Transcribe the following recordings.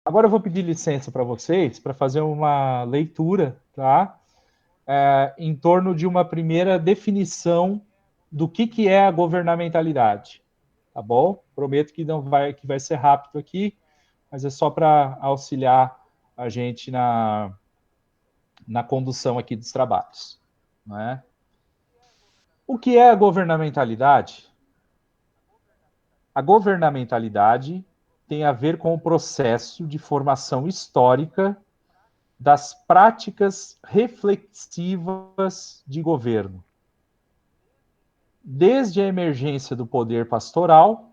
Agora eu vou pedir licença para vocês para fazer uma leitura, tá? Em torno de uma primeira definição do que é a governamentalidade, tá bom? Prometo que não vai, que vai ser rápido aqui, mas é só para auxiliar a gente na condução aqui dos trabalhos, não é? O que é a governamentalidade? A governamentalidade tem a ver com o processo de formação histórica das práticas reflexivas de governo, desde a emergência do poder pastoral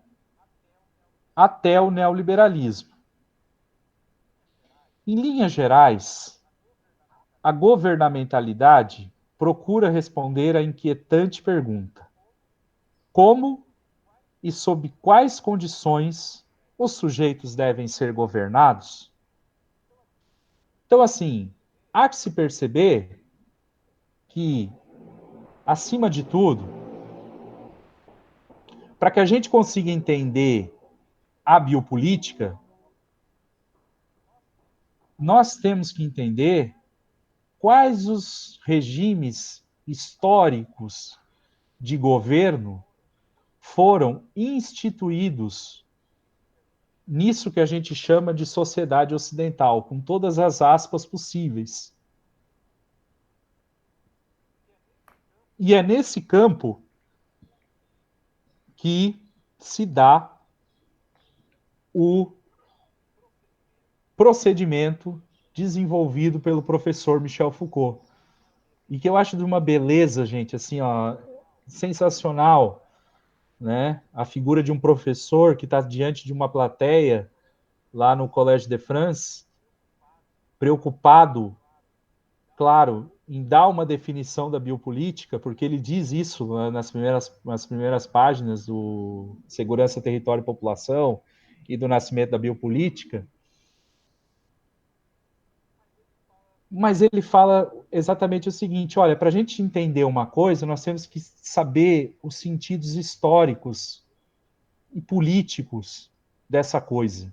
até o neoliberalismo. Em linhas gerais, a governamentalidade procura responder à inquietante pergunta: como e sob quais condições os sujeitos devem ser governados? Então, assim, há que se perceber que, acima de tudo, para que a gente consiga entender a biopolítica, nós temos que entender quais os regimes históricos de governo foram instituídos nisso que a gente chama de sociedade ocidental, com todas as aspas possíveis. E é nesse campo que se dá o procedimento desenvolvido pelo professor Michel Foucault. E que eu acho de uma beleza, gente, assim, ó, sensacional, né? A figura de um professor que está diante de uma plateia lá no Collège de France, preocupado, claro, em dar uma definição da biopolítica, porque ele diz isso nas primeiras páginas do Segurança, Território e População e do Nascimento da Biopolítica, mas ele fala exatamente o seguinte: olha, para a gente entender uma coisa, nós temos que saber os sentidos históricos e políticos dessa coisa.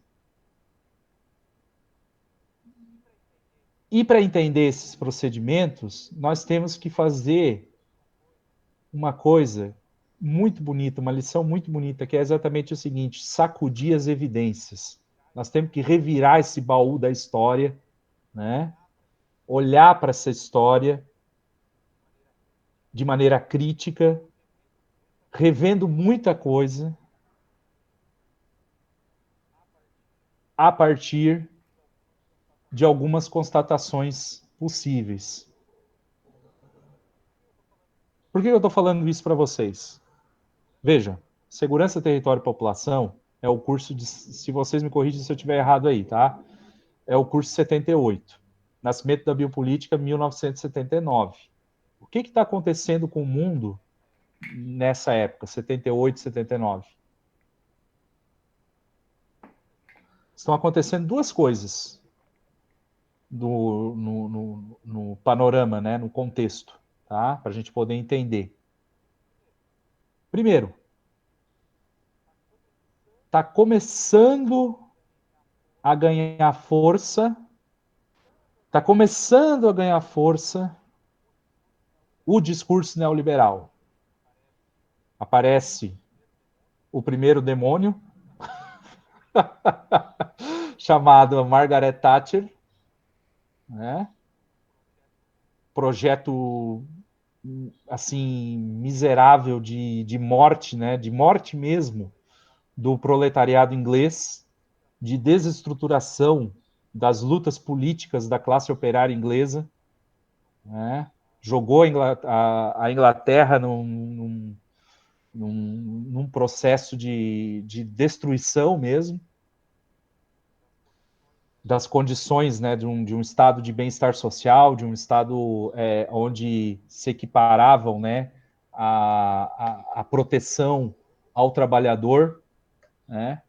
E para entender esses procedimentos, nós temos que fazer uma coisa muito bonita, uma lição muito bonita, que é exatamente o seguinte: sacudir as evidências. Nós temos que revirar esse baú da história, né? Olhar para essa história de maneira crítica, revendo muita coisa a partir de algumas constatações possíveis. Por que eu estou falando isso para vocês? Veja, Segurança, Território e População é o curso de, se vocês me corrigem se eu estiver errado aí, tá? É o curso 78. Nascimento da Biopolítica, 1979. O que está acontecendo com o mundo nessa época, 78, 79? Estão acontecendo duas coisas no panorama, né, no contexto, tá? Para a gente poder entender. Primeiro, está começando a ganhar força, está começando a ganhar força o discurso neoliberal. Aparece o primeiro demônio, chamado Margaret Thatcher, né? Projeto assim miserável de morte, né? De morte mesmo do proletariado inglês, de desestruturação das lutas políticas da classe operária inglesa, né? Jogou a Inglaterra num processo de destruição mesmo das condições, né, de um estado de bem-estar social, de um estado onde se equiparavam, né, a proteção ao trabalhador, né,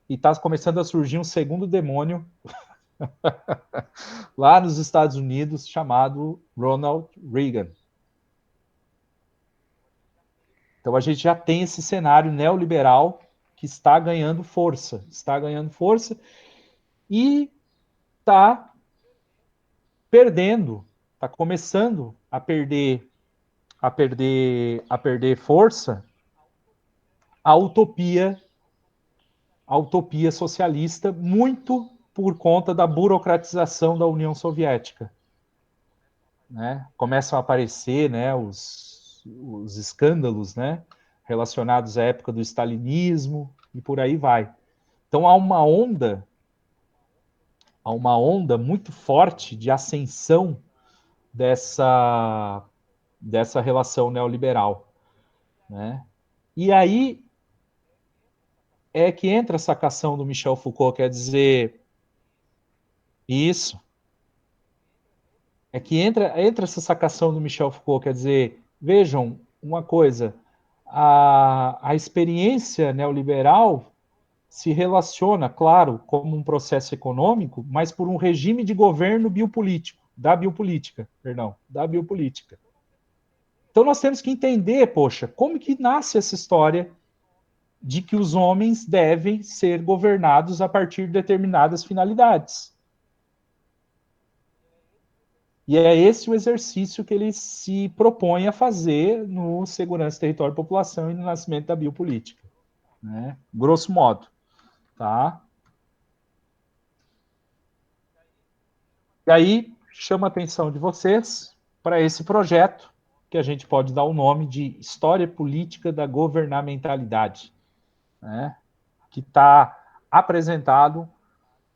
e está começando a surgir um segundo demônio lá nos Estados Unidos chamado Ronald Reagan. Então a gente já tem esse cenário neoliberal que está ganhando força, e está perdendo, está começando a perder força a utopia socialista, muito por conta da burocratização da União Soviética. Né? Começam a aparecer, né, os escândalos, né, relacionados à época do stalinismo e por aí vai. Então há uma onda muito forte de ascensão dessa relação neoliberal, né? E aí é que entra a sacação do Michel Foucault, quer dizer, isso, é que entra essa sacação do Michel Foucault, quer dizer, vejam uma coisa, a experiência neoliberal se relaciona, claro, como um processo econômico, mas por um regime de governo biopolítico, da biopolítica. Então nós temos que entender, poxa, como que nasce essa história de que os homens devem ser governados a partir de determinadas finalidades. E é esse o exercício que ele se propõe a fazer no Segurança, Território e População e no nascimento da biopolítica. Né? Grosso modo. Tá? E aí, chama a atenção de vocês para esse projeto, que a gente pode dar o nome de História Política da Governamentalidade, né? Que está apresentado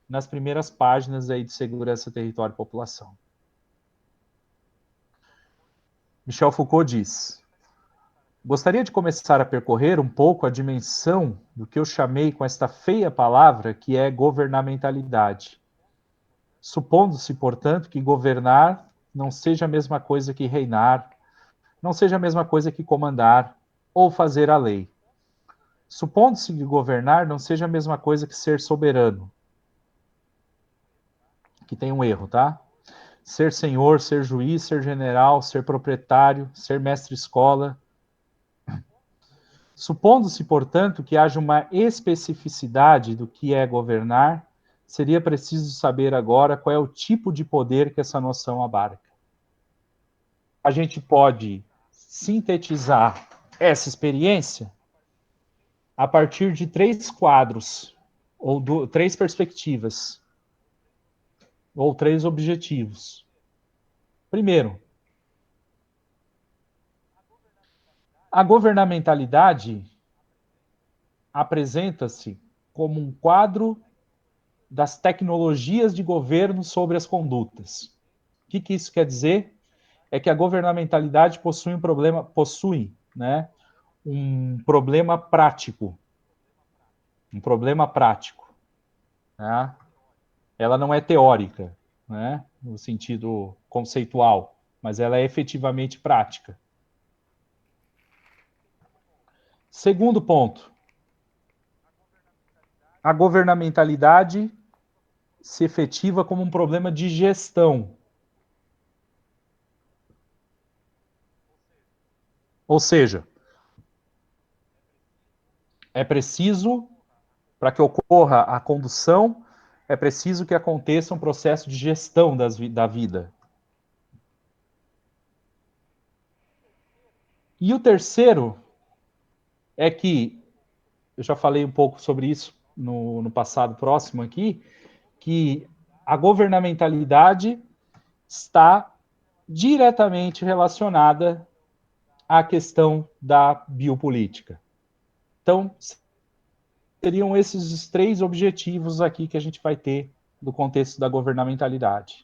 nas primeiras páginas aí de Segurança, Território e População. Michel Foucault diz: gostaria de começar a percorrer um pouco a dimensão do que eu chamei com esta feia palavra que é governamentalidade. Supondo-se, portanto, que governar não seja a mesma coisa que reinar, não seja a mesma coisa que comandar ou fazer a lei. Supondo-se que governar não seja a mesma coisa que ser soberano. Aqui tem um erro, tá? Ser senhor, ser juiz, ser general, ser proprietário, ser mestre-escola. Supondo-se, portanto, que haja uma especificidade do que é governar, seria preciso saber agora qual é o tipo de poder que essa noção abarca. A gente pode sintetizar essa experiência a partir de três quadros, ou três perspectivas, ou três objetivos. Primeiro, a governamentalidade apresenta-se como um quadro das tecnologias de governo sobre as condutas. O que isso quer dizer? É que a governamentalidade possui né, um problema prático. Um problema prático. Né? Ela não é teórica, né, no sentido conceitual, mas ela é efetivamente prática. Segundo ponto, a governamentalidade se efetiva como um problema de gestão. Ou seja, é preciso, para que ocorra a condução, é preciso que aconteça um processo de gestão da vida. E o terceiro é que, eu já falei um pouco sobre isso no passado próximo aqui, que a governamentalidade está diretamente relacionada à questão da biopolítica. Então, seriam esses os três objetivos aqui que a gente vai ter do contexto da governamentalidade.